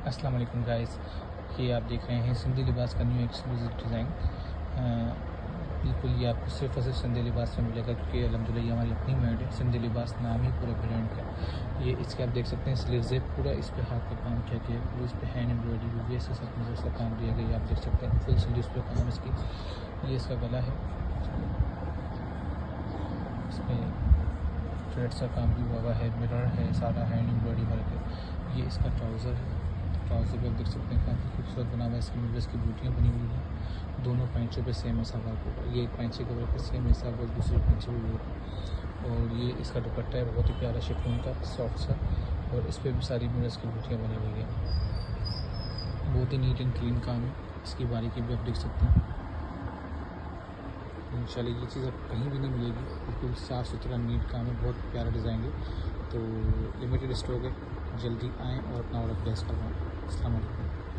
अस्सलाम वालेकुम गाइस, ये आप देख रहे हैं सिंधी लिबास का न्यू एक्सक्लूसिव डिज़ाइन। बिल्कुल ये आपको सिर्फ़ और सिर्फ सिंधी लिबास में मिलेगा, क्योंकि अल्हम्दुलिल्लाह ये हमारी अपनी मेड है। सिंधी लिबास नाम ही पूरे ब्रांड का। ये इसके आप देख सकते हैं स्लीव्स है, पूरा इस पे हाथ का काम किया गया है, पूरा इस पे हैंड एम्ब्रॉयडरी हुई है, इसके साथ में जैसा काम दिया गया है आप देख सकते हैं। फुल स्लीव्स पे काम इसकी। ये इसका गला है, इसमें थ्रेड्स का काम भी हुआ है, मिरर है, सारा हैंड एम्ब्रॉयडरी वर्क है। ये इसका ट्राउज़र है, ट्राउज़र भी आप देख सकते हैं काफ़ी खूबसूरत बना हुआ है। इसकी मिरर्स की बूटियाँ बनी हुई हैं। दोनों पैंचों पे सेम ऐसा वर्क होगा। ये एक पैंचे के ऊपर सेम ऐसा वर्क, दूसरे पैंचे भी होगा। और ये इसका दुपट्टा है, बहुत ही प्यारा शिफॉन का सॉफ्ट सा, और इस पर भी सारी मिरर्स की बूटियाँ बनी हुई हैं। बहुत ही नीट एंड क्लीन काम है। इसकी बारीकी भी आप देख सकते हैं। इंशाल्लाह ये चीज़ आपको कहीं भी नहीं मिलेगी। बिल्कुल साफ़ सुथरा नीट काम है, बहुत प्यारा डिज़ाइन है। तो लिमिटेड स्टॉक है, जल्दी आएँ और अपना ऑर्डर प्लेस करवाएँ। अस्सलाम वालेकुम।